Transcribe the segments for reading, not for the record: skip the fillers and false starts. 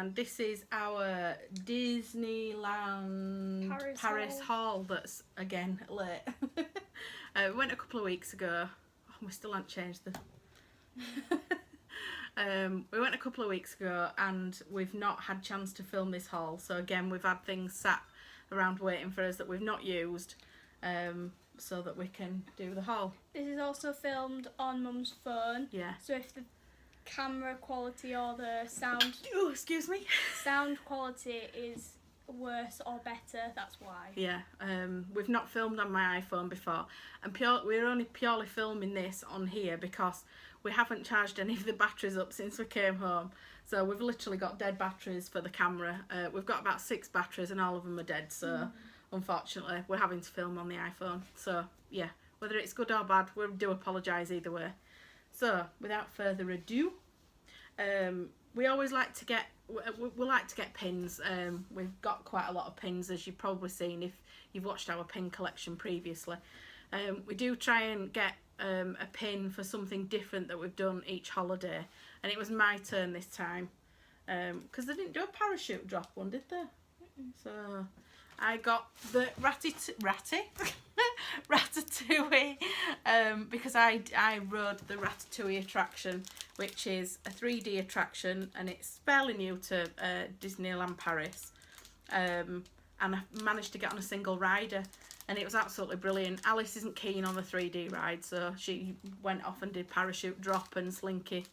and this is our Disneyland Paris Haul that's again late. We went a couple of weeks ago. Oh, we still haven't changed the we went a couple of weeks ago and we've not had chance to film this haul, so again we've had things sat around waiting for us that we've not used, so that we can do the haul. This is also filmed on Mum's phone. Yeah. So if the camera quality or the sound sound quality is worse or better, that's why. Yeah. We've not filmed on my iPhone before, and we're only purely filming this on here because we haven't charged any of the batteries up since we came home. So we've literally got dead batteries for the camera. We've got about 6 batteries and all of them are dead, so unfortunately we're having to film on the iPhone. So yeah, whether it's good or bad, we do apologise either way. So without further ado, we always like to get we like to get pins. We've got quite a lot of pins, as you've probably seen if you've watched our pin collection previously. We do try and get a pin for something different that we've done each holiday, and it was my turn this time because they didn't do a parachute drop one, did they? So I got the Ratatouille because I rode the Ratatouille attraction, which is a 3D attraction, and it's fairly new to Disneyland Paris, and I managed to get on a single rider and it was absolutely brilliant. Alice isn't keen on the 3D ride, so she went off and did parachute drop and slinky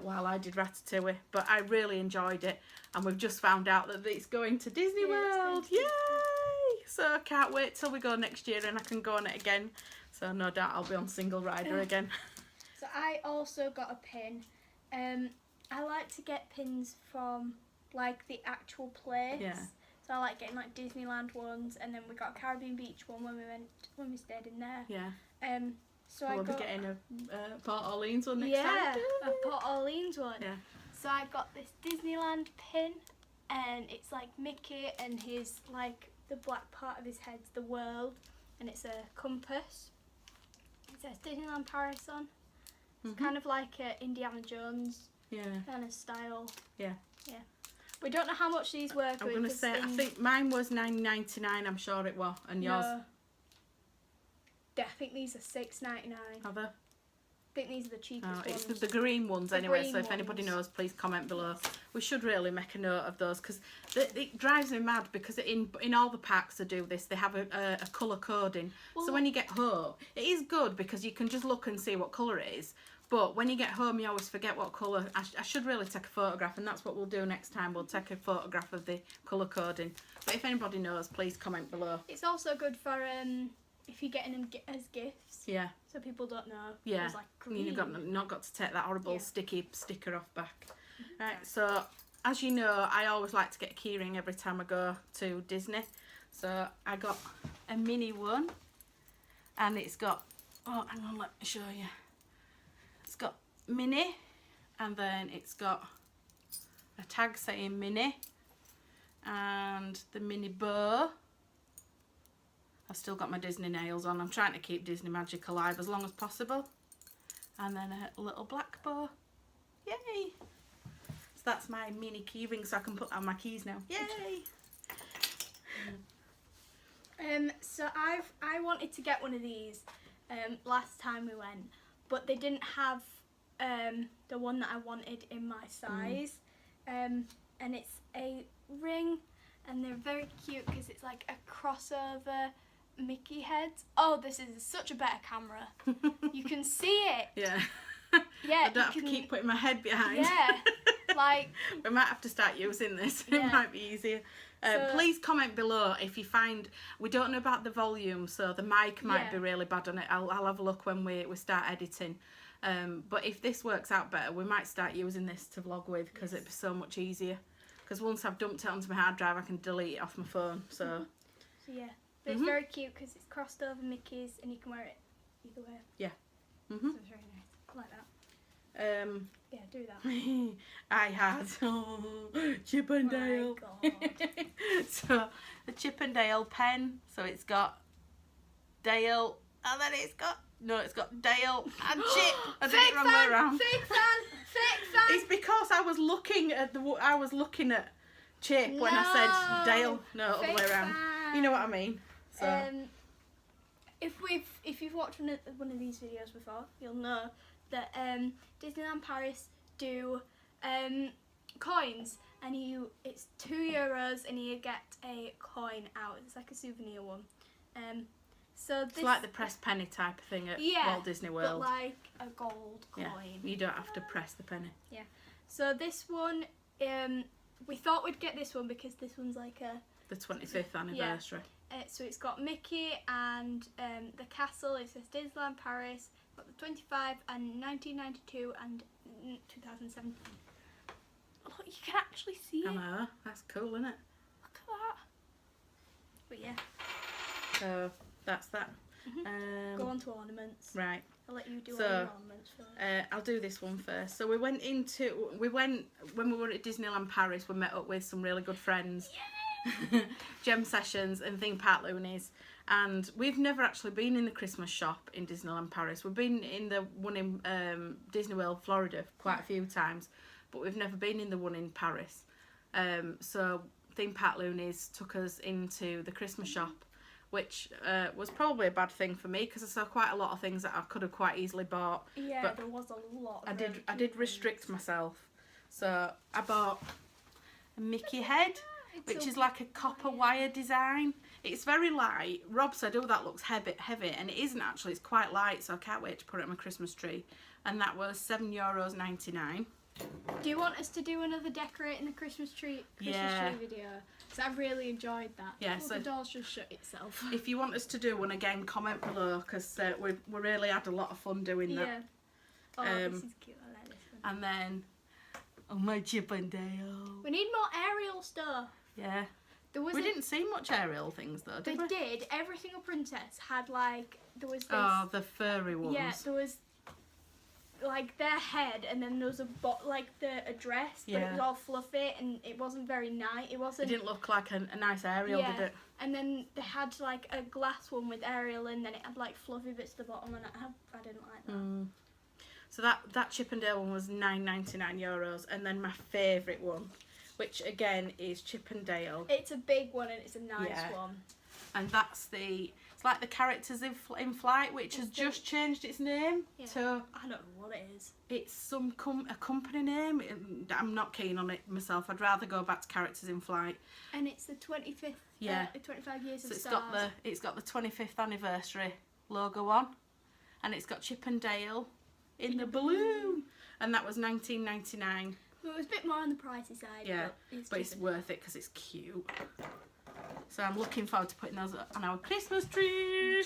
while I did Ratatouille, but I really enjoyed it, and we've just found out that it's going to Disney World. Yay! So I can't wait till we go next year and I can go on it again, so no doubt I'll be on single rider again. So I also got a pin. I like to get pins from like the actual place. Yeah. So I like getting like Disneyland ones, and then we got a Caribbean Beach one when we stayed in there. Yeah. So we'll be getting a Port Orleans one next time. Yeah, a Port Orleans one. Yeah. So I got this Disneyland pin, and it's like Mickey and his like the black part of his head's the world, and it's a compass. It says Disneyland Paris on. It's kind of like Indiana Jones kind of style. Yeah. Yeah. We don't know how much these were. I'm gonna say I think mine was $9.99. I'm sure it was, and yours. No. Yeah, I think these are $6.99. Are they? I think these are the cheapest ones. It's the green ones anyway, green so if anybody knows, please comment below. We should really make a note of those, because it drives me mad, because in all the packs that do this, they have a colour coding. Well, so when you get home, it is good because you can just look and see what colour it is, but when you get home you always forget what colour. I should really take a photograph, and that's what we'll do next time. We'll take a photograph of the colour coding. But if anybody knows, please comment below. It's also good for if you're getting them as gifts. Yeah. So people don't know. Yeah. Like green. You've not got to take that horrible sticky sticker off back. Right. So as you know, I always like to get a keyring every time I go to Disney. So I got a mini one, and it's got, oh, hang on, let me show you. It's got mini, and then it's got a tag saying mini, and the mini bow. I've still got my Disney nails on. I'm trying to keep Disney magic alive as long as possible. And then a little black bow. Yay! So that's my mini key ring, so I can put on my keys now. Yay! So I wanted to get one of these last time we went, but they didn't have the one that I wanted in my size. And it's a ring, and they're very cute because it's like a crossover Mickey head. Oh, this is such a better camera. You can see it. Yeah. Yeah. I don't have to keep putting my head behind. Yeah. Like. We might have to start using this. Yeah. It might be easier. Please comment below if you find, we don't know about the volume, so the mic might be really bad on it. I'll have a look when we start editing. But if this works out better, we might start using this to vlog with, because it'd be so much easier. Because once I've dumped it onto my hard drive, I can delete it off my phone. So yeah, but it's very cute because it's crossed over Mickey's, and you can wear it either way. Yeah. So it's very nice. I like that. Yeah, do that. I had Chip and Dale. Oh my God. So the Chip and Dale pen. So it's got Dale, and then it's got No, it's got Dale and Chip. I did Fake it wrong way around. Fake fan. It's because I was looking at Chip when I said Dale. No, other way around. Fan. You know what I mean. So if you've watched one of these videos before, you'll know that Disneyland Paris do coins, and it's €2 and you get a coin out. It's like a souvenir one. So it's like the press penny type of thing at Walt Disney World. But like a gold coin. Yeah, you don't have to press the penny. Yeah. So this one, we thought we'd get this one because this one's like the 25th anniversary. So it's got Mickey and the castle. It says Disneyland Paris. Got the 25 and 1992 and 2017. Look, you can actually see it. I know, that's cool, isn't it? Look at that. But yeah. So that's that. Go on to ornaments. Right. I'll let you do all your ornaments first. I'll do this one first. So when we were at Disneyland Paris, we met up with some really good friends. Yeah. Gem Sessions and Theme Park Loonies. And we've never actually been in the Christmas shop in Disneyland Paris. We've been in the one in Disney World, Florida quite a few times, but we've never been in the one in Paris. So Theme Park Loonies took us into the Christmas shop, which was probably a bad thing for me because I saw quite a lot of things that I could have quite easily bought. Yeah, but there was a lot. I did restrict myself. So I bought a Mickey head, which is like a copper wire design. It's very light. Rob said, oh, that looks heavy, and it isn't actually. It's quite light, so I can't wait to put it on my Christmas tree. And that was €7.99. Do you want us to do another decorating the Christmas tree video? Because I really enjoyed that. Yeah, so the door's just shut itself. If you want us to do one again, comment below, because we really had a lot of fun doing that. Yeah. Oh, this is cute. I like this one. And then, oh, my Chip and Dale. We need more Ariel stuff. Yeah. We didn't see much Ariel things though, did we? They did. Every single princess had like, there was this. Oh, the furry ones. Yeah, there was like their head, and then there was a dress, but it was all fluffy and it wasn't very nice. It didn't look like a nice Ariel, did it? And then they had like a glass one with Ariel, and then it had like fluffy bits at the bottom, and I didn't like that. So that Chip and Dale one was €9.99, and then my favourite one, which again is Chip and Dale. It's a big one and it's a nice one. And that's it's like the Characters in Flight, which has just changed its name to. I don't know what it is. It's a company name. I'm not keen on it myself. I'd rather go back to Characters in Flight. And it's the 25th. 25 years of Stars. So it's got the 25th anniversary logo on, and it's got Chip and Dale in the balloon, and that was $19.99. Well, it was a bit more on the pricey side. Yeah, but it's cheaper. worth it because it's cute. So I'm looking forward to putting those on our Christmas tree.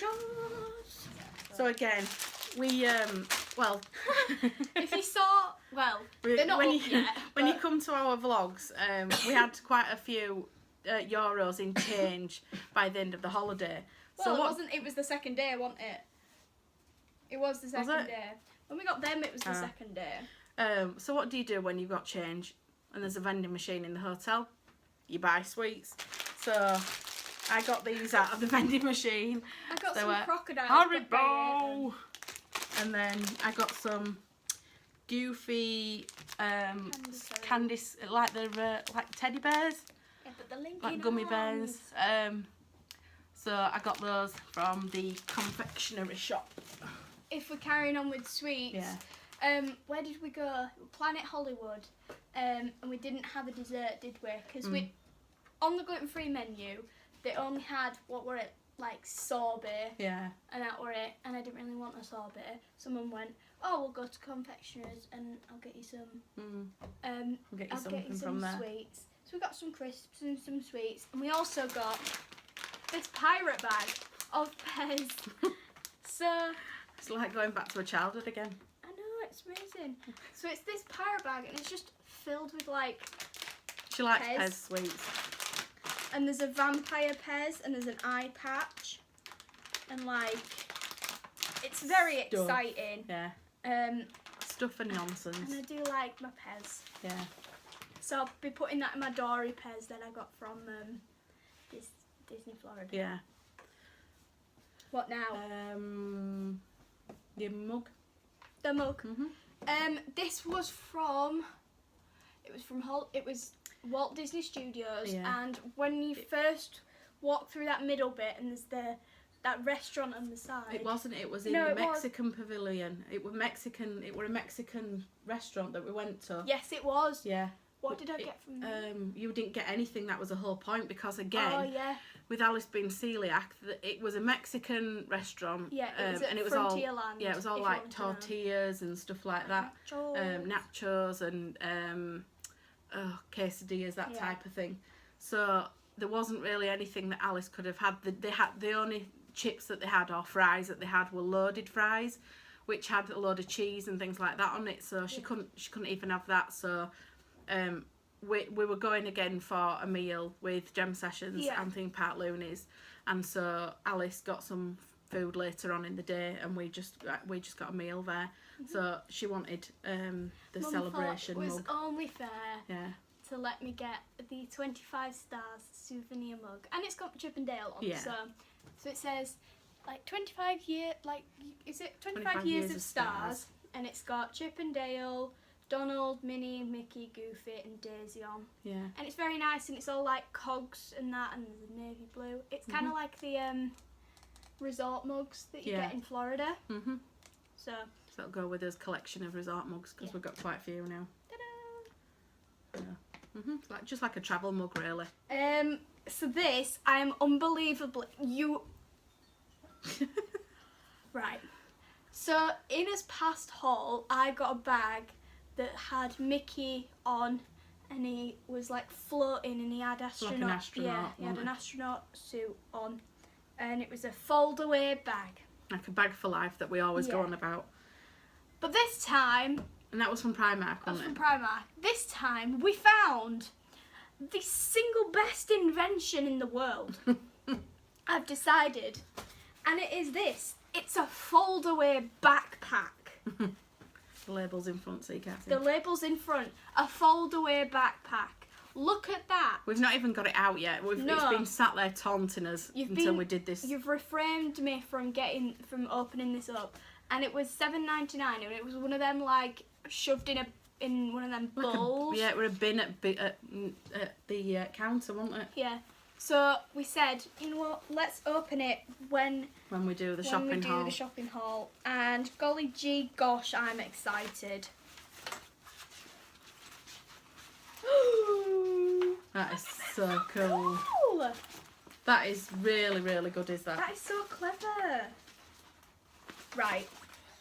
So again, we if you saw, they're not up yet. When you come to our vlogs, we had quite a few euros in change by the end of the holiday. Well, it wasn't. It was the second day, wasn't it? It was the second day. When we got them, it was the second day. So what do you do when you've got change and there's a vending machine in the hotel? You buy sweets. So I got these out of the vending machine. I got some crocodiles. Haribo! And then I got some goofy candy, like like teddy bears. Yeah, but the Lincoln like gummy bears. So I got those from the confectionery shop. If we're carrying on with sweets, where did we go? Planet Hollywood, and we didn't have a dessert, did we? Because on the gluten-free menu, they only had, what were it, like sorbet. Yeah. And that were it, and I didn't really want a sorbet. Someone went, oh, we'll go to confectioners and I'll get you some. I'll get you some from sweets. So we got some crisps and some sweets, and we also got this pirate bag of Pez. So it's like going back to a childhood again. I know, it's amazing. So it's this pirate bag, and it's just filled with like. She likes Pez sweets. And there's a vampire Pez, and there's an eye patch, and like, it's very exciting. Yeah. Stuff and nonsense. And I do like my Pez. Yeah. So I'll be putting that in my Dory Pez that I got from Disney Florida. Yeah. What now? Your mug. The mug. Mhm. This was from. It was Walt Disney Studios, Yeah. and when you first walk through that middle bit, and there's that restaurant on the side. It wasn't. It was in No, the it was. Mexican pavilion. It was Mexican. It were a Mexican restaurant that we went to. Yes, it was. Yeah. What did I get from there? You didn't get anything. That was the whole point, because again, Oh yeah. with Alice being celiac, it was a Mexican restaurant. Yeah, it was at and it was Frontierland, all it was all if you like want to know. tortillas and stuff like that, nachos and quesadillas, that Yeah. type of thing. So there wasn't really anything that Alice could have had. They had the only chips that they had, or fries that they had, were loaded fries, which had a load of cheese and things like that on it. So she couldn't even have that. So we were going again for a meal with Gem Sessions and Theme Park Loonies, and so Alice got some food later on in the day, and we just got a meal there. So she wanted the Mum celebration thought it was mug. only fair to let me get the 25 stars souvenir mug, and it's got Chip and Dale on. Yeah. So it says like 25 year, like is it 25 years of stars, and it's got Chip and Dale, Donald, Minnie, Mickey, Goofy, and Daisy on. Yeah. And it's very nice, and it's all like cogs and that, and there's a navy blue. It's kind of like the resort mugs that you get in Florida. Mhm. So that'll go with his collection of resort mugs, because we've got quite a few now. ta-da! Like just like a travel mug, really. So this, I am unbelievably right. So in his past haul, I got a bag that had Mickey on, and he was like floating, and he had astronaut. Like an astronaut, he had wasn't an it? astronaut suit on, and it was a fold-away bag. Like a bag for life that we always go Yeah. on about. But this time, And that was from Primark, that's wasn't from it? Primark. This time, we found the single best invention in the world. I've decided, and it is this. It's a fold-away backpack. The label's in front, so you can't see. The label's in front. A fold-away backpack. Look at that. We've not even got it out yet. It's No. been sat there taunting us until we did this. You've refrained me from opening this up, and it was $7.99, and it was one of them like shoved in one of them Like bowls. it were a bin at the counter, wasn't it? Yeah. So we said, you know what? Let's open it when When we do the we shopping do haul. the shopping haul. And golly gee gosh, I'm excited. That is so cool. Cool. That is really, really good, is that? That is so clever. Right.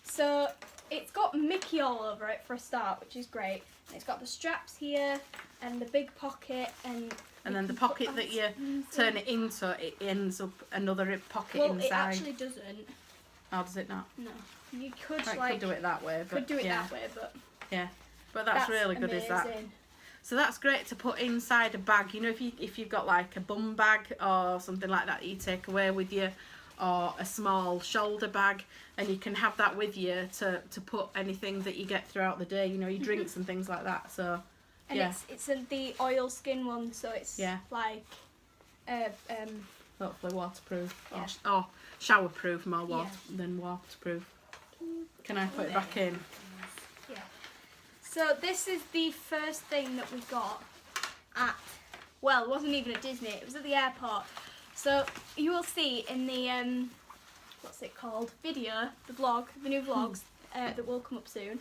So it's got Mickey all over it for a start, which is great. And it's got the straps here and the big pocket, and then the you can pocket put that you items turn in. it into, it ends up another pocket Well, inside. it actually doesn't. How does it not? No. You could I like could do it that way. But could do it yeah. that way, but Yeah. But that's really good, amazing. is that? So that's great to put inside a bag. You know, if you've got like a bum bag or something like that you take away with you, or a small shoulder bag, and you can have that with you to put anything that you get throughout the day. You know, your drinks and things like that. So And yeah, it's the oilskin one, so it's like hopefully waterproof Yeah. or showerproof, more than waterproof. Can I put it back in? yeah. So this is the first thing that we got at, well, it wasn't even at Disney, it was at the airport. So you will see in the what's it called, video, the vlog, the new vlogs that will come up soon,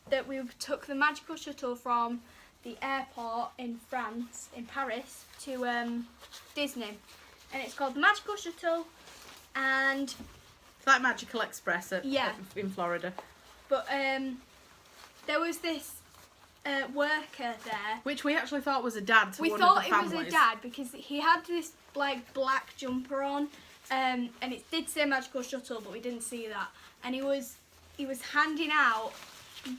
that we took the magical shuttle from the airport in France, in Paris, to Disney, and it's called the Magical Shuttle. And It's like Magical Express in Florida, but there was this worker there. which we actually thought was a dad to We one thought of the it families. was a dad because he had this like black jumper on, and it did say Magical Shuttle, but we didn't see that. And he was handing out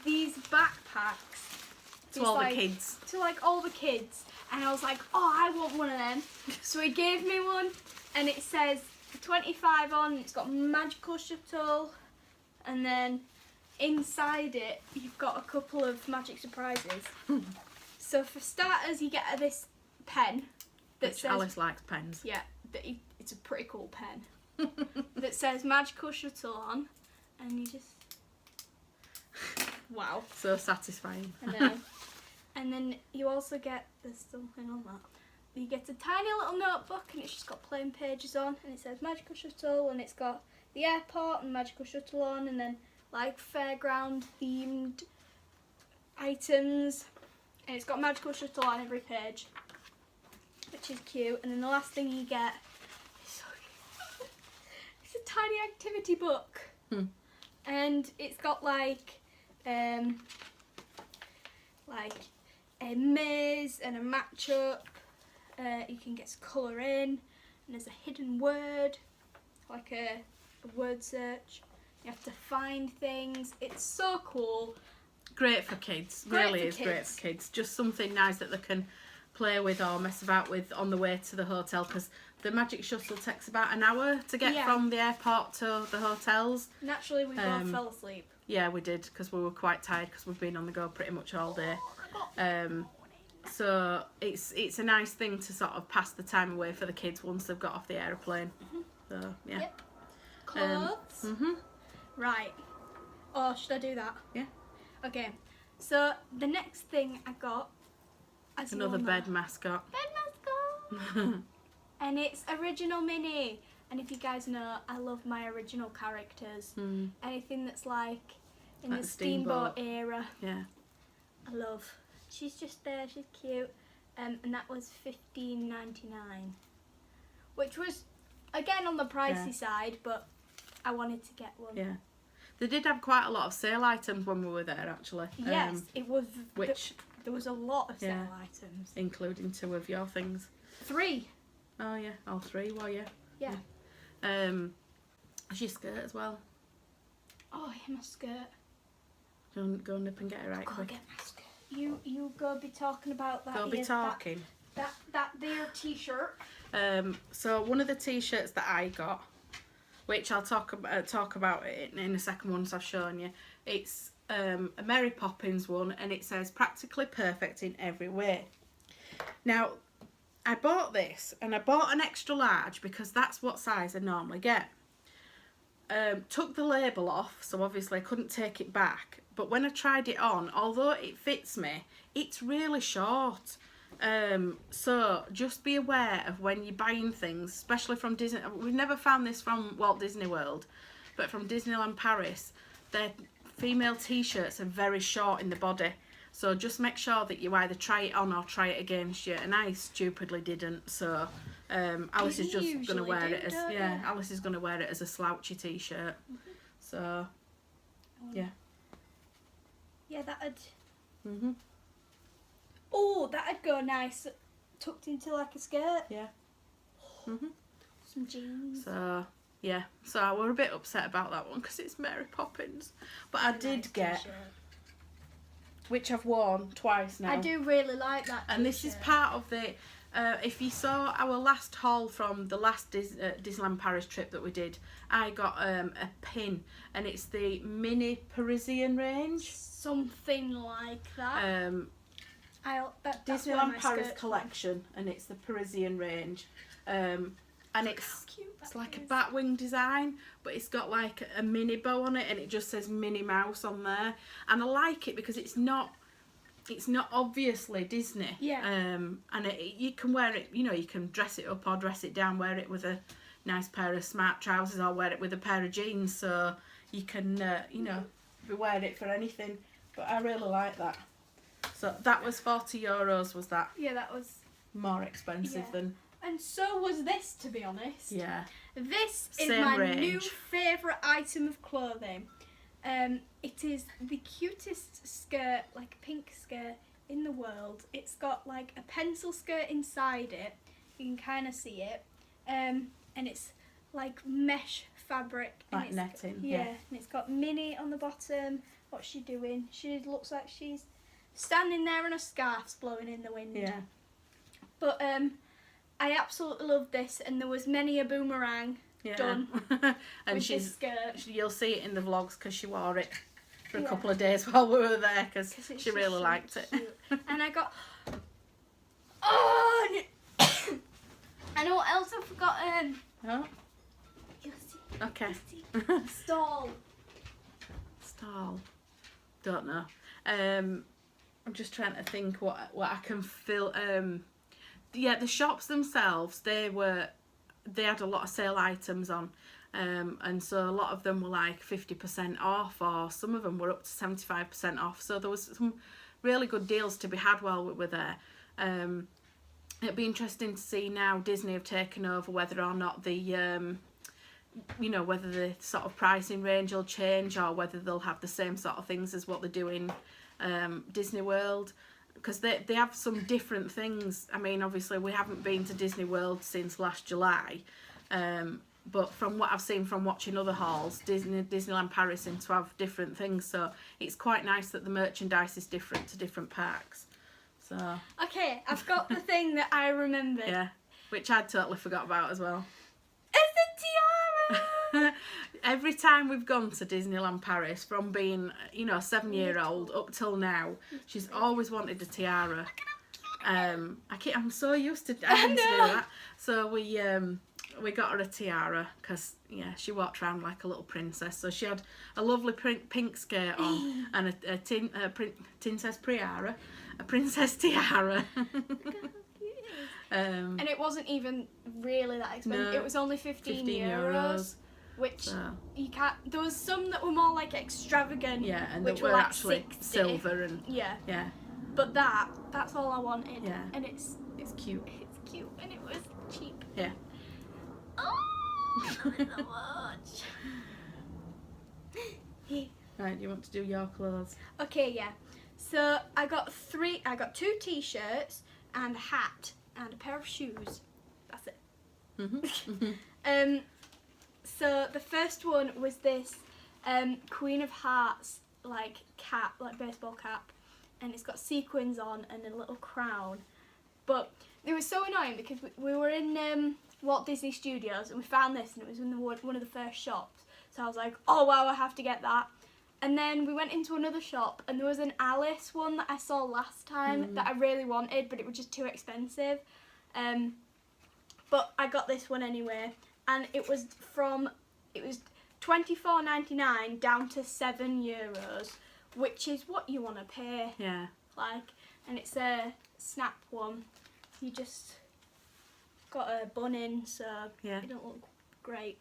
these backpacks To all the kids. to like all the kids, and I was like, oh, I want one of them. So he gave me one, and it says 25 on. It's got Magical Shuttle, and then inside it you've got a couple of magic surprises. So for starters, you get this pen that Which says, Alice likes pens. yeah, it's a pretty cool pen. that says magical shuttle on, and you just wow. So satisfying. I know. And then you also get, there's something on that. You get a tiny little notebook, and it's just got plain pages on, and it says magical shuttle, and it's got the airport and magical shuttle on, and then like fairground themed items, and it's got magical shuttle on every page, which is cute. And then the last thing you get is so cute. It's a tiny activity book, and it's got like a maze and a matchup. You can get to colour in, and there's a hidden word, like a word search. You have to find things. It's so cool. Great for kids. Great Really for is great kids. for kids. Just something nice that they can play with or mess about with on the way to the hotel, because the magic shuttle takes about an hour to get from the airport to the hotels. Naturally, we both fell asleep. Yeah, we did, because we were quite tired because we've been on the go pretty much all day. So it's a nice thing to sort of pass the time away for the kids once they've got off the aeroplane. So yeah. Yep. Clothes. Right. Oh, should I do that? Yeah. Okay. So the next thing I got, as Another you all bed know, mascot. bed mascot, and it's original Minnie. And if you guys know, I love my original characters. Anything that's like in Like the steamboat era, Yeah. I love. She's just there. She's cute. And that was $15.99, which was again on the pricey side, but I wanted to get one. Yeah. They did have quite a lot of sale items when we were there, actually. Yes, it was. Which there was a lot of sale items. including 2 of your things. 3. Oh yeah, all 3. Well, yeah. Yeah. Is your skirt as well? Oh, yeah, my skirt. Go and nip and get it right Go quick. get my skirt. You go be talking about that. Go be talking. That there t-shirt. So one of the t-shirts that I got, which I'll talk about it in a second once I've shown you. It's a Mary Poppins one, and it says practically perfect in every way. Now, I bought this, and I bought an extra large because that's what size I normally get. Took the label off, so obviously I couldn't take it back. But when I tried it on, although it fits me, it's really short. So just be aware of when you're buying things, especially from Disney. We've never found this from Walt Disney World, but from Disneyland Paris, their female t-shirts are very short in the body. So just make sure that you either try it on or try it against you. And I stupidly didn't. So Alice is just gonna wear it as Alice is gonna wear it as a slouchy t-shirt. So yeah. Yeah, that'd. Oh, that'd go nice, tucked into like a skirt. Yeah. Some jeans. So yeah. So I were a bit upset about that one because it's Mary Poppins, but I did get, t-shirt. which I've worn twice now. I do really like that. And this is part of the. If you saw our last haul from the last Disneyland Paris trip that we did, I got a pin, and it's the mini Parisian range. Something like that. That's where Disneyland my Paris skirt's collection, and it's the Parisian range. And How it's cute that like a is. batwing design, but it's got like a mini bow on it, and it just says Minnie Mouse on there. And I like it because it's not obviously Disney. Yeah. And you can wear it, you know, you can dress it up or dress it down, wear it with a nice pair of smart trousers or wear it with a pair of jeans, so you can, you know, wear it for anything. But I really like that. So that was €40, was that? Yeah, that was. More expensive than. And so was this, to be honest. Yeah. This is Same my range. new favourite item of clothing. It is the cutest skirt, like a pink skirt in the world. It's got like a pencil skirt inside it. You can kind of see it. And it's like mesh fabric. Like and netting, Yeah, yeah. and it's got Minnie on the bottom. What's she doing? She looks like she's standing there and her scarf's blowing in the wind. Yeah. But I absolutely love this, and there was many a boomerang done And with this skirt. you'll see it in the vlogs because she wore it for a couple of days while we were there because it's she really just liked it. cute. And I got. Oh! I know what else I've forgotten. Huh? Your Okay. Stall. Stall. Don't know. I'm just trying to think what I can feel. Yeah, the shops themselves, they had a lot of sale items on, and so a lot of them were like 50% off, or some of them were up to 75% off. So there was some really good deals to be had while we were there. It'd be interesting to see now Disney have taken over whether or not the whether the sort of pricing range will change, or whether they'll have the same sort of things as what they do in Disney World, because they have some different things. I mean, obviously we haven't been to Disney World since last July, but from what I've seen from watching other hauls, Disneyland Paris seems to have different things, so it's quite nice that the merchandise is different to different parks. So Okay, I've got the thing that I remembered. yeah, which I'd totally forgot about as well. It's a tiara! Every time we've gone to Disneyland Paris, from being, a 7-year-old up till now, she's always wanted a tiara. I'm so used to having to do that. So we got her a tiara because she walked around like a little princess. So she had a lovely pink skirt on and a princess tiara. And it wasn't even really that expensive. No, It was only 15 euros. Which So, you can't. There was some that were more like extravagant. yeah, and which they were were like actually 60. silver and Yeah, yeah, but that's all I wanted. Yeah. And it's cute. cute and it was cheap. Yeah. Oh, I love it so much. Right, do you want to do your clothes? Okay, yeah. So I got 2 t-shirts and a hat and a pair of shoes. That's it. Mm-hmm. So the first one was this Queen of Hearts cap, like baseball cap, and it's got sequins on and a little crown. But it was so annoying because we were in Walt Disney Studios and we found this and it was in one of the first shops. So I was like, oh wow, I have to get that. And then we went into another shop and there was an Alice one that I saw last time that I really wanted, but it was just too expensive. But I got this one anyway, and it was $24.99 down to €7, which is what you want to pay. Yeah. And it's a snap one. You just got a bun in, so Yeah. it don't look great.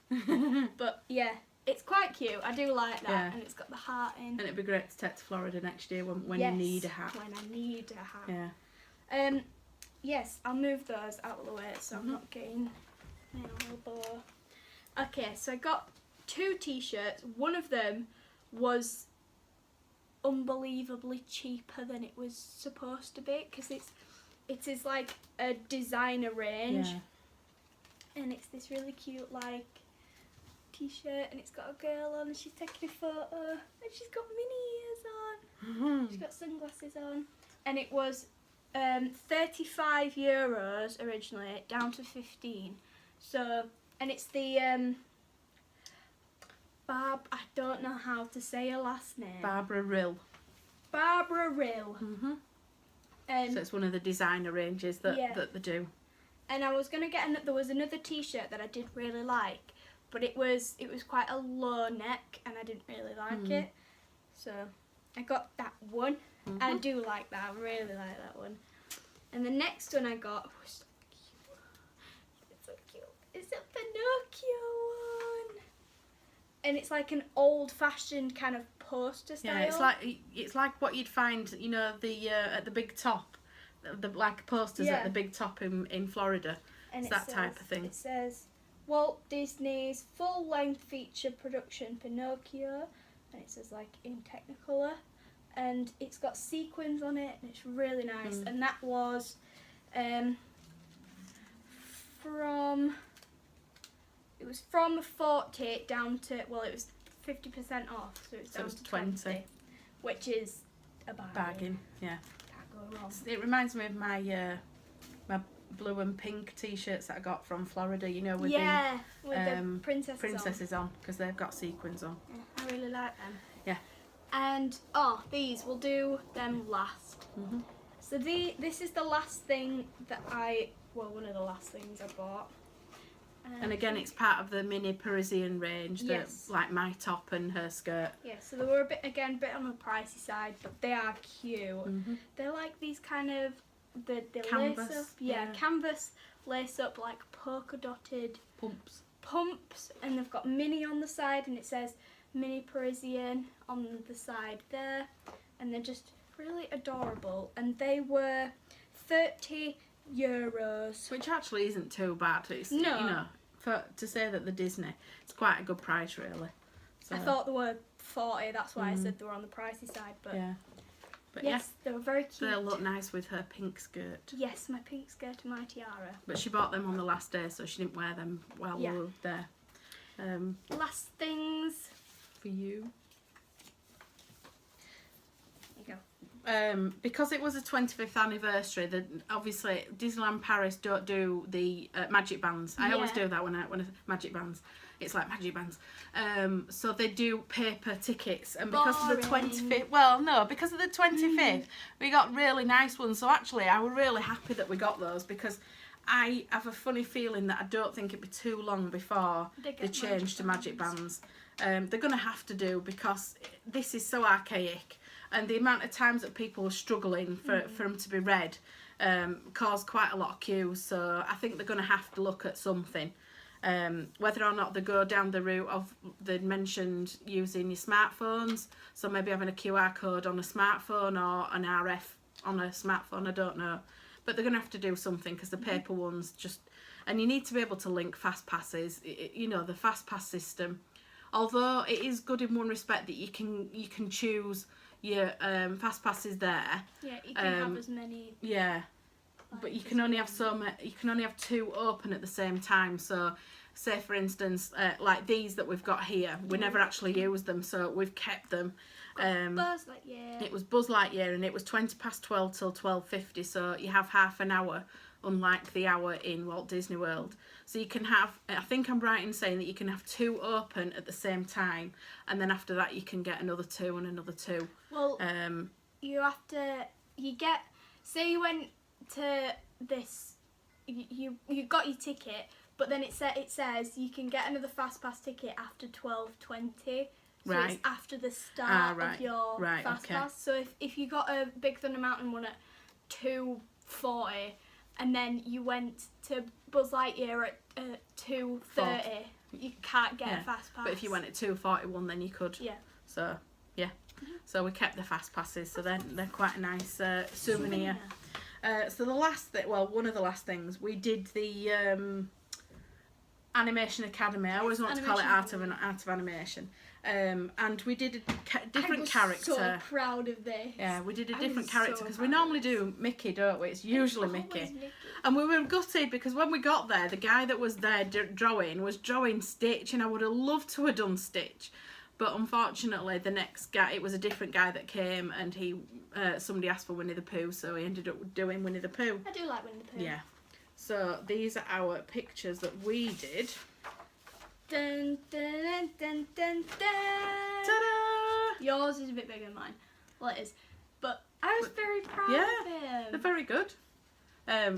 But yeah, it's quite cute. I do like that, Yeah. and it's got the heart in. And it'd be great to take to Florida next year when Yes, you need a hat. When I need a hat. Yeah. Yes, I'll move those out of the way so I'm not getting my elbow. Okay, so I got 2 t-shirts. One of them was unbelievably cheaper than it was supposed to be because it is like a designer range. Yeah. And it's this really cute t-shirt and it's got a girl on and she's taking a photo and she's got mini ears on. She's got sunglasses on, and it was €35 originally, down to 15. So, and it's the I don't know how to say her last name. Barbara Rill. Barbara Rill. So it's one of the designer ranges that they do. And I was gonna get there was another t-shirt that I did really like, but it was quite a low neck and I didn't really like it. So I got that one. I do like that. I really like that one. And the next one I got was so cute. It's a Pinocchio one. And it's like an old-fashioned kind of poster style. Yeah, it's like what you'd find, the at the big top, the like posters at the big top in Florida. And it's that type of thing. It says Walt Disney's full-length feature production Pinocchio, and it says in Technicolor, and it's got sequins on it, and it's really nice. And that was from 40 down to, it was 50% off, so it's down to 20, which is a bargain. Yeah. Can't go wrong. It reminds me of my my blue and pink t-shirts that I got from Florida, with the princesses on, because they've got sequins on. Yeah, I really like them. Yeah. And these, we'll do them last. So this is the last thing that one of the last things I bought. And again, it's part of the mini Parisian range. Yes. Like my top and her skirt. Yeah, so they were a bit on the pricey side, but they are cute. They're like these kind of the Canvas, lace up, yeah. canvas lace up like polka dotted pumps, and they've got mini on the side, and it says mini Parisian on the side there, and they're just really adorable. And they were €30, which actually isn't too bad. It's, No. you know, to say that the Disney, it's quite a good price really. So, I thought they were 40. That's why I said they were on the pricey side. But yeah, but yes, they were very cute. they look nice with her pink skirt. Yes, my pink skirt and my tiara. But she bought them on the last day, so she didn't wear them while we were there. Last things For you. There you go. Because it was a 25th anniversary, obviously Disneyland Paris don't do the magic bands. I always do that when I magic bands. It's like magic bands. So they do paper tickets, and because of the 25th, because of the 25th, we got really nice ones. So actually, I was really happy that we got those, because I have a funny feeling that I don't think it'd be too long before they change to magic bands. They're going to have to do, because this is so archaic. And the amount of times that people are struggling for them to be read caused quite a lot of queues. So I think they're going to have to look at something. Whether or not they go down the route of, they mentioned using your smartphones. So maybe having a QR code on a smartphone or an RF on a smartphone, I don't know. But they're going to have to do something, because the paper ones just... And you need to be able to link fast passes, you know, the fast pass system. Although it is good in one respect that you can choose your fast passes there. Yeah, you can have as many. Yeah, but you can only have you can only have 2 open at the same time. So, say for instance, like these that we've got here, we never actually used them, so we've kept them. Buzz Lightyear. It was Buzz Lightyear, and it was 12 till 12:50. So you have half an hour, unlike the hour in Walt Disney World. So you can have, I think I'm right in saying that you can have 2 open at the same time, and then after that you can get another 2 and another 2. Well, you have to, say you went to this, you got your ticket, but then it says you can get another fast pass ticket after 12:20. So it's after the start of your fast pass. So if you got a Big Thunder Mountain one at 2:40, and then you went to Buzz Lightyear at 2:30, you can't get a fast pass. But if you went at 2:41, then you could. Yeah. So yeah. So we kept the fast passes. So they're quite a nice souvenir. So the last one of the last things we did, the Animation Academy. I always want to call it Art of Animation. And we did a different character. I was so proud of this. Yeah, we did a different character, because we normally do Mickey, don't we? It's usually Mickey. And we were gutted, because when we got there, the guy that was there was drawing Stitch, and I would have loved to have done Stitch. But unfortunately, the next guy, it was a different guy that came, and somebody asked for Winnie the Pooh, so he ended up doing Winnie the Pooh. I do like Winnie the Pooh. Yeah. So these are our pictures that we did. Dun, dun, dun, dun, dun, dun. Ta-da! Yours is a bit bigger than mine. Well, it is. But I was very proud of him. They're very good.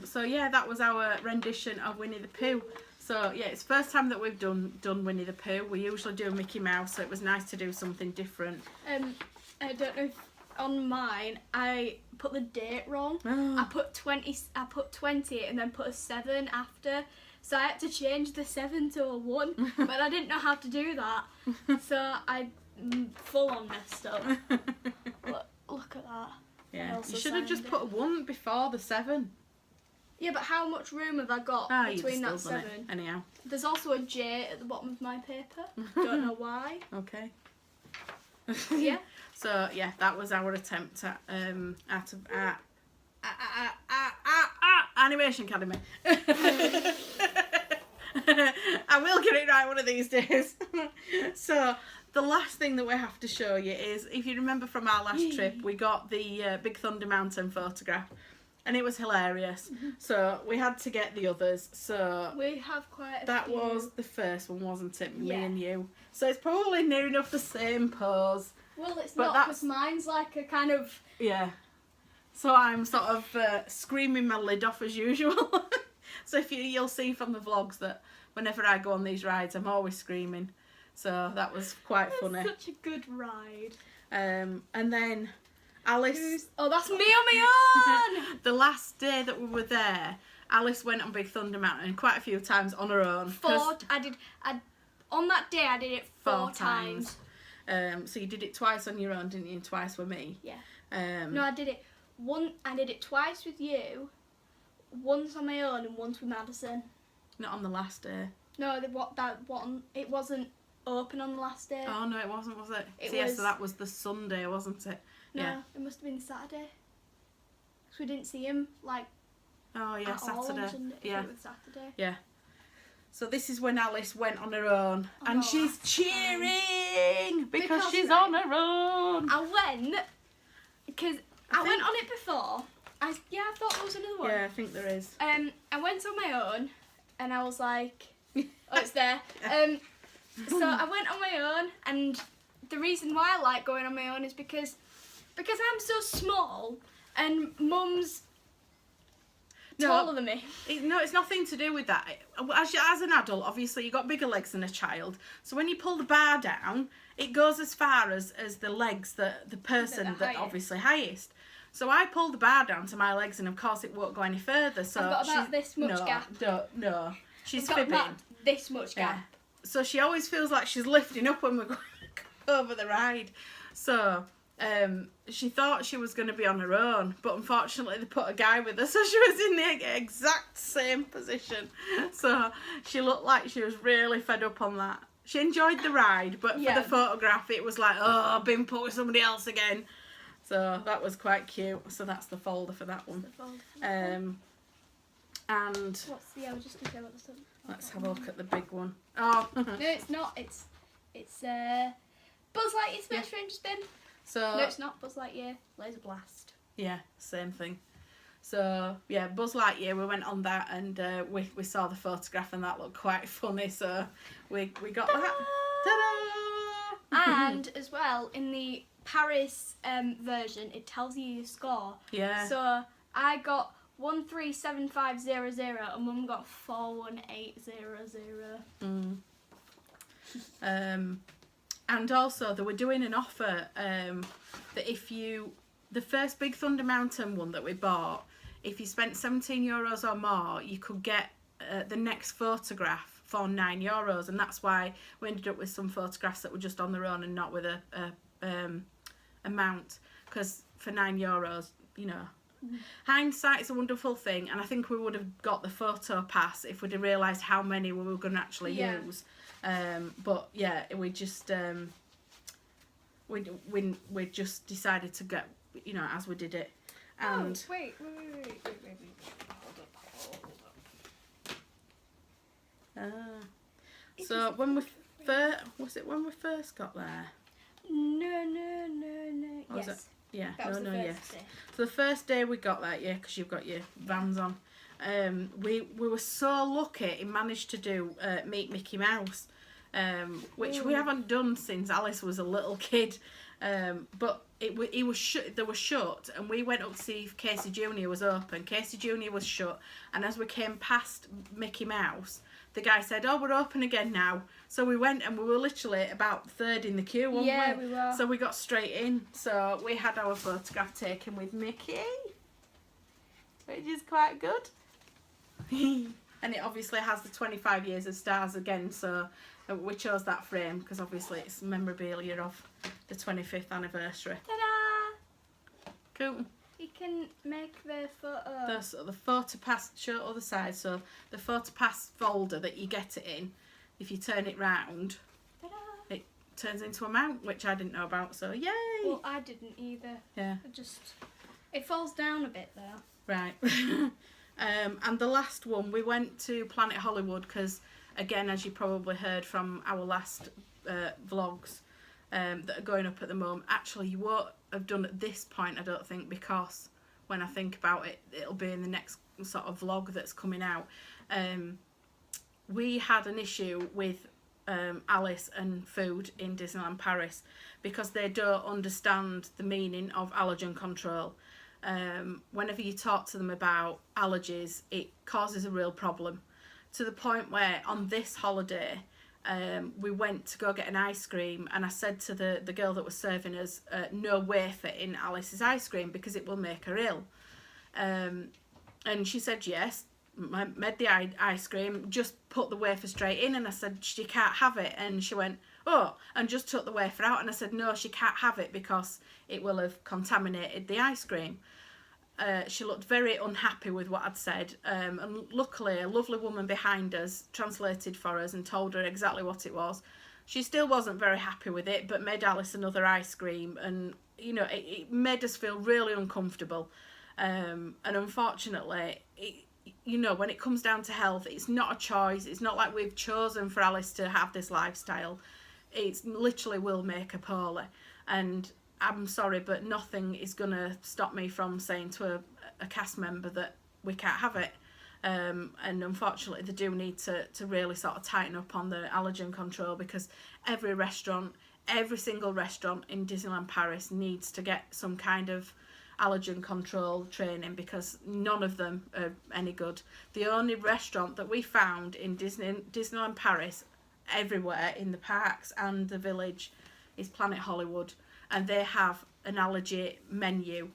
So yeah, that was our rendition of Winnie the Pooh. So yeah, it's the first time that we've done Winnie the Pooh. We usually do Mickey Mouse, so it was nice to do something different. I don't know if on mine I put the date wrong. Oh. I put 20 and then put a 7 after. So I had to change the 7 to a 1, but I didn't know how to do that. So I full on messed up. Look at that. Yeah, you should have just put a 1 before the 7. Yeah, but how much room have I got between that 7? Anyhow. There's also a J at the bottom of my paper. Don't know why. Okay. Yeah. So yeah, that was our attempt at Animation Academy. I will get it right one of these days. So the last thing that we have to show you is, if you remember from our last trip, we got the Big Thunder Mountain photograph, and it was hilarious. So we had to get the others. So we have quite a that few. was the first one, wasn't it? Me Yeah. and you. So it's probably near enough the same pose. Well, it's But not, because mine's like a kind of... Yeah. So I'm sort of screaming my lid off as usual. So you'll see from the vlogs that whenever I go on these rides, I'm always screaming. So that was quite funny. Such a good ride. And then Alice. Oh, that's me on my own. The last day that we were there, Alice went on Big Thunder Mountain quite a few times on her own. On that day I did it four times. So you did it twice on your own, didn't you? And twice with me. Yeah. No, I did it twice with you, once on my own and once with Madison. Not on the last day. No, it wasn't open on the last day. Oh no, it wasn't, was it? So that was the Sunday, wasn't it? No, yeah. It must have been Saturday. Because we didn't see him Oh yeah, Saturday. All on Sunday. Yeah. It was Saturday. Yeah. So this is when Alice went on her own, and she's cheering because she's on her own. I went because I went on it before. I thought there was another one. Yeah, I think there is. I went on my own, and I was like, oh, it's there. So I went on my own, and the reason why I like going on my own is because I'm so small, and Mum's taller than me. No, it's nothing to do with that. As an adult, obviously, you've got bigger legs than a child. So when you pull the bar down, it goes as far as the legs that the person that obviously highest. So I pulled the bar down to my legs, and of course it won't go any further. So I've got about this much gap. No, she's I've got fibbing. This much gap. Yeah. So she always feels like she's lifting up when we're going over the ride. So she thought she was going to be on her own, but unfortunately they put a guy with her, so she was in the exact same position. So she looked like she was really fed up on that. She enjoyed the ride, but for the photograph it was like, oh, I've been put with somebody else again. So that was quite cute. So that's the folder for that one. And what's the other? Just to show what the stuff. Let's have a look at the big one. Oh. No, it's not. It's Buzz Lightyear's Space Ranger spin. So no, it's not Buzz Lightyear. Laser Blast. Yeah, same thing. So yeah, Buzz Lightyear. We went on that, and we saw the photograph, and that looked quite funny. So we got that. Ta-da! And as well, in the Paris version, it tells you your score. Yeah. So I got 137500 and Mum got 41800. And also they were doing an offer that if the first Big Thunder Mountain one that we bought, if you spent €17 or more, you could get the next photograph for €9, and that's why we ended up with some photographs that were just on their own and not with a mount, because for €9, you know. Hindsight's a wonderful thing, and I think we would have got the photo pass if we'd have realised how many we were going to actually use. But yeah, we just we just decided to get, you know, as we did it. And wait. Hold up. So when we first got there? No. Or was it? Yeah, that was the first day. So the first day we got there, yeah, because you've got your Vans on. We were so lucky it managed to do Meet Mickey Mouse, which we haven't done since Alice was a little kid. But they were shut, and we went up to see if Casey Jr. was open. Casey Jr. was shut, and as we came past Mickey Mouse, the guy said, "Oh, we're open again now." So we went, and we were literally about third in the queue, weren't we? Yeah, we were. So we got straight in. So we had our photograph taken with Mickey, which is quite good. And it obviously has the 25 years of stars again, so we chose that frame because obviously it's memorabilia of the 25th anniversary. Ta-da! Cool. You can make the photo. The photo pass, show other side, so the photo pass folder that you get it in, if you turn it round, Ta-da! it turns into a mount, which I didn't know about, so yay! Well, I didn't either. Yeah. It falls down a bit though. Right. And the last one, we went to Planet Hollywood because, again, as you probably heard from our last vlogs that are going up at the moment, actually you won't have done at this point, I don't think, because when I think about it, it'll be in the next sort of vlog that's coming out. We had an issue with Alice and food in Disneyland Paris because they don't understand the meaning of allergen control. whenever you talk to them about allergies, it causes a real problem, to the point where on this holiday we went to go get an ice cream, and I said to the girl that was serving us, no wafer in Alice's ice cream because it will make her ill. And she said yes. I made the ice cream, just put the wafer straight in, and I said she can't have it, and she went, oh, and just took the wafer out, and I said no, she can't have it because it will have contaminated the ice cream. She looked very unhappy with what I'd said, and luckily a lovely woman behind us translated for us and told her exactly what it was. She still wasn't very happy with it, but made Alice another ice cream, and you know, it made us feel really uncomfortable. And unfortunately, you know, when it comes down to health, it's not a choice. It's not like we've chosen for Alice to have this lifestyle. It's literally will make her poorly. And I'm sorry, but nothing is going to stop me from saying to a cast member that we can't have it. And unfortunately, they do need to really sort of tighten up on the allergen control, because every single restaurant in Disneyland Paris needs to get some kind of allergen control training, because none of them are any good. The only restaurant that we found in Disneyland Paris, everywhere in the parks and the village, is Planet Hollywood, and they have an allergy menu.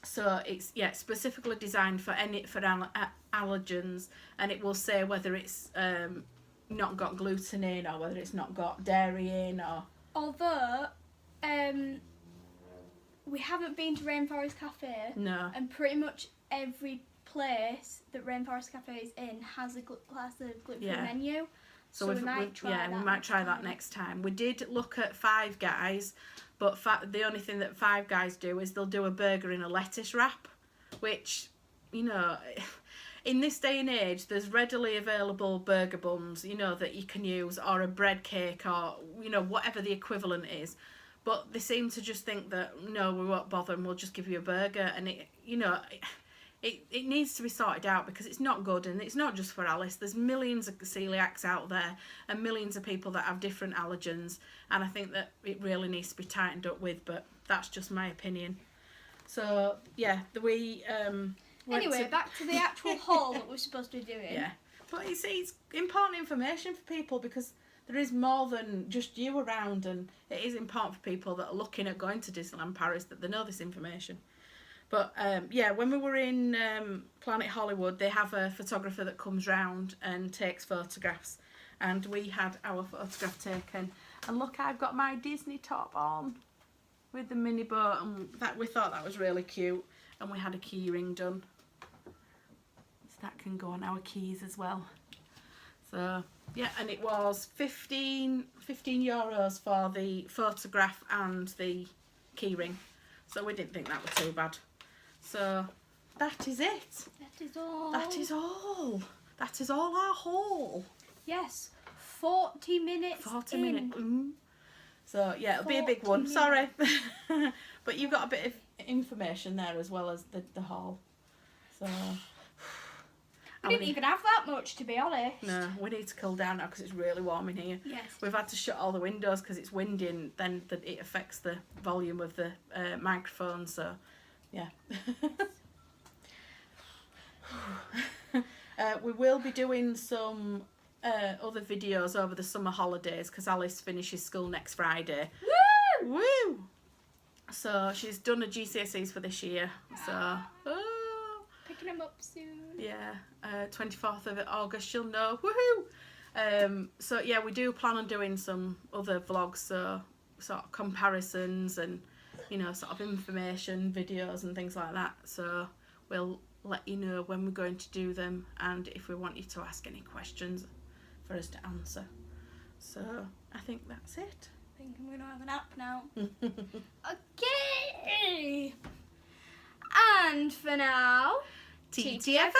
So it's specifically designed for allergens, and it will say whether it's not got gluten in, or whether it's not got dairy in, or although we haven't been to Rainforest Cafe. No. And pretty much every place that Rainforest Cafe is in has a gluten-free menu. So we might try that next time. We did look at Five Guys, but the only thing that Five Guys do is they'll do a burger in a lettuce wrap, which, you know, in this day and age, there's readily available burger buns, you know, that you can use, or a bread cake, or, you know, whatever the equivalent is. But they seem to just think that, no, we won't bother and we'll just give you a burger. And it needs to be sorted out, because it's not good, and it's not just for Alice. There's millions of celiacs out there and millions of people that have different allergens, and I think that it really needs to be tightened up with, but that's just my opinion. So, yeah, anyway, back to the actual haul that we're supposed to be doing. Yeah, but you see, it's important information for people, because there is more than just you around, and it is important for people that are looking at going to Disneyland Paris that they know this information. But when we were in Planet Hollywood, they have a photographer that comes round and takes photographs, and we had our photograph taken. And look, I've got my Disney top on with the mini boat, and we thought that was really cute. And we had a key ring done, so that can go on our keys as well. So yeah, and it was 15 euros for the photograph and the keyring, so we didn't think that was too bad. So that is it. That is all. That is all our haul. Yes, 40 minutes. 40 minutes. So yeah, it'll be a big one. Sorry, but you've got a bit of information there as well as the haul. So. We didn't even have that much, to be honest. No, we need to cool down now because it's really warm in here. Yes. We've had to shut all the windows because it's windy, and then it affects the volume of the microphone, so yeah. We will be doing some other videos over the summer holidays, because Alice finishes school next Friday. Woo! Woo! So she's done her GCSEs for this year, so... Picking them up soon. Yeah, 24th of August she'll know. Woohoo! So yeah, we do plan on doing some other vlogs, so sort of comparisons and, you know, sort of information videos and things like that. So we'll let you know when we're going to do them, and if we want you to ask any questions for us to answer. So I think that's it. I think I'm going to have a nap now. Okay! And for now, TTFN!